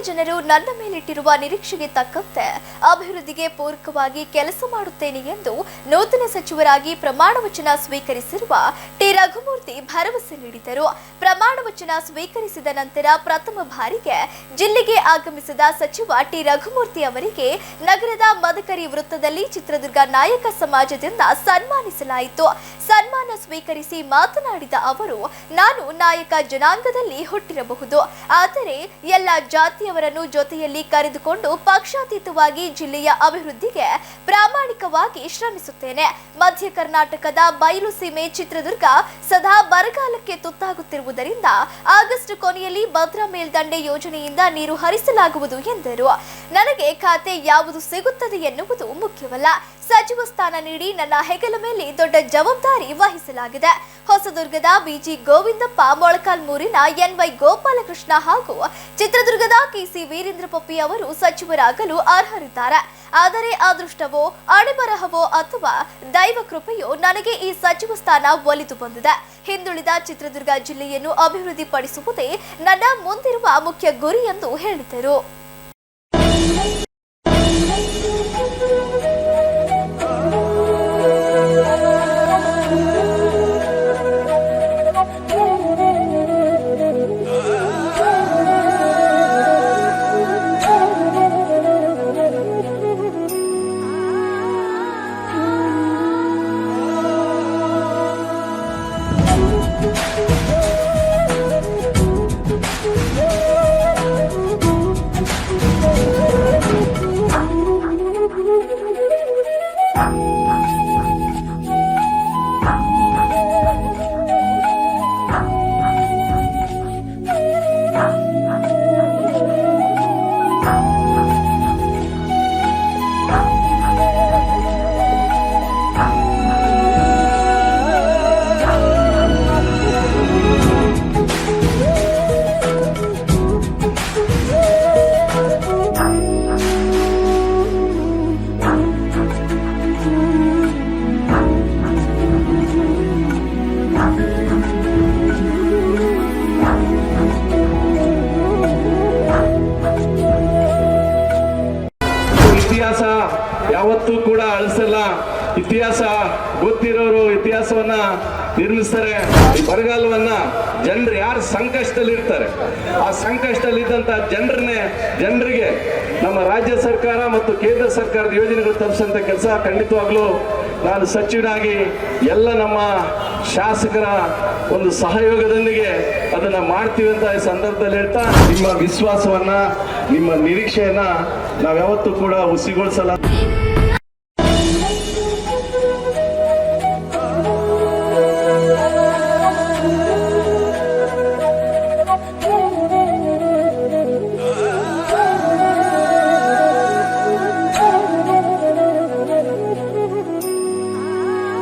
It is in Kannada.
ಜನರು ನನ್ನ ಮೇಲಿಟ್ಟಿರುವ ನಿರೀಕ್ಷೆಗೆ ತಕ್ಕಂತೆ ಅಭಿವೃದ್ಧಿಗೆ ಪೂರಕವಾಗಿ ಕೆಲಸ ಮಾಡುತ್ತೇನೆ ಎಂದು ನೂತನ ಸಚಿವರಾಗಿ ಪ್ರಮಾಣ ವಚನ ಸ್ವೀಕರಿಸಿರುವ ಟಿ ರಘುಮೂರ್ತಿ ಭರವಸೆ ನೀಡಿದರು. ಪ್ರಮಾಣ ವಚನ ಸ್ವೀಕರಿಸಿದ ನಂತರ ಪ್ರಥಮ ಬಾರಿಗೆ ಜಿಲ್ಲೆಗೆ ಆಗಮಿಸಿದ ಸಚಿವ ಟಿ ರಘುಮೂರ್ತಿ ಅವರಿಗೆ ನಗರದ ಮದಕರಿ ವೃತ್ತದಲ್ಲಿ ಚಿತ್ರದುರ್ಗ ನಾಯಕ ಸಮಾಜದಿಂದ ಸನ್ಮಾನಿಸಲಾಯಿತು. ಸನ್ಮಾನ ಸ್ವೀಕರಿಸಿ ಮಾತನಾಡಿದ ಅವರು, ನಾನು ನಾಯಕ ಜನಾಂಗದಲ್ಲಿ ಹುಟ್ಟಿರಬಹುದು, ಆದರೆ ಎಲ್ಲ ಜಾತಿಯವರನ್ನು ಜೊತೆಯಲ್ಲಿ ಕರೆದುಕೊಂಡು ಪಕ್ಷಾತೀತವಾಗಿ ಜಿಲ್ಲೆಯ ಅಭಿವೃದ್ಧಿಗೆ ಪ್ರಾಮಾಣಿಕವಾಗಿ ಶ್ರಮಿಸುತ್ತೇನೆ. ಮಧ್ಯ ಕರ್ನಾಟಕದ ಬಯಲು ಸೀಮೆ ಚಿತ್ರದುರ್ಗ ಸದಾ ಬರಗಾಲಕ್ಕೆ ತುತ್ತಾಗುತ್ತಿರುವುದರಿಂದ ಆಗಸ್ಟ್ ಕೊನೆಯಲ್ಲಿ ಭದ್ರಾ ಮೇಲ್ದಂಡೆ ಯೋಜನೆಯಿಂದ ನೀರು ಹರಿಸಲಾಗುವುದು ಎಂದರು. ನನಗೆ ಖಾತೆ ಯಾವುದು ಸಿಗುತ್ತದೆ ಎನ್ನುವುದು ಮುಖ್ಯವಲ್ಲ. ಸಚಿವ ಸ್ಥಾನ ನೀಡಿ ನನ್ನ ಹೆಗಲ ಮೇಲೆ ದೊಡ್ಡ ಜವಾಬ್ದಾರಿ ವಹಿಸಲಾಗಿದೆ. ಹೊಸದುರ್ಗದ ಬಿಜಿ ಗೋವಿಂದಪ್ಪ, ಮೊಳಕಾಲ್ಮೂರಿನ ಎನ್ವೈ ಗೋಪಾಲಕೃಷ್ಣ ಹಾಗೂ ಚಿತ್ರದುರ್ಗದ ಕೆಸಿ ವೀರೇಂದ್ರ ಪಪ್ಪಿ ಅವರು ಸಚಿವರಾಗಲು ಅರ್ಹರಿದ್ದಾರೆ. ಆದರೆ ಅದೃಷ್ಟವೋ, ಅಣೆಬರಹವೋ ಅಥವಾ ದೈವ ಕೃಪೆಯೋ ನನಗೆ ಈ ಸಚಿವ ಸ್ಥಾನ ಒಲಿದು ಬಂದಿದೆ. ಹಿಂದುಳಿದ ಚಿತ್ರದುರ್ಗ ಜಿಲ್ಲೆಯನ್ನು ಅಭಿವೃದ್ಧಿಪಡಿಸುವುದೇ ನನ್ನ ಮುಂದಿರುವ ಮುಖ್ಯ ಗುರಿ ಎಂದು ಹೇಳಿದರು. ಇತಿಹಾಸ ಯಾವತ್ತೂ ಕೂಡ ಅಳಿಸಲ್ಲ. ಇತಿಹಾಸ ಗೊತ್ತಿರೋರು ಇತಿಹಾಸವನ್ನ ನಿರ್ಮಿಸ್ತಾರೆ. ಬರಗಾಲವನ್ನ ಜನರು ಯಾರು ಸಂಕಷ್ಟದಲ್ಲಿ ಇರ್ತಾರೆ, ಆ ಸಂಕಷ್ಟದಲ್ಲಿದ್ದಂತ ಜನರಿಗೆ ನಮ್ಮ ರಾಜ್ಯ ಸರ್ಕಾರ ಮತ್ತು ಕೇಂದ್ರ ಸರ್ಕಾರದ ಯೋಜನೆಗಳು ತಲುಪಿಸಂತ ಕೆಲಸ ಖಂಡಿತವಾಗ್ಲೂ ನಾನು ಸಚಿವನಾಗಿ ಎಲ್ಲ ನಮ್ಮ ಶಾಸಕರ ಒಂದು ಸಹಯೋಗದೊಂದಿಗೆ ಅದನ್ನ ಮಾಡ್ತೀವಿ ಅಂತ ಈ ಸಂದರ್ಭದಲ್ಲಿ ಹೇಳ್ತಾ, ನಿಮ್ಮ ವಿಶ್ವಾಸವನ್ನ, ನಿಮ್ಮ ನಿರೀಕ್ಷೆಯನ್ನ ನಾವ್ಯಾವತ್ತೂ ಕೂಡ ಹುಸಿಗೊಳಿಸಲ್ಲ.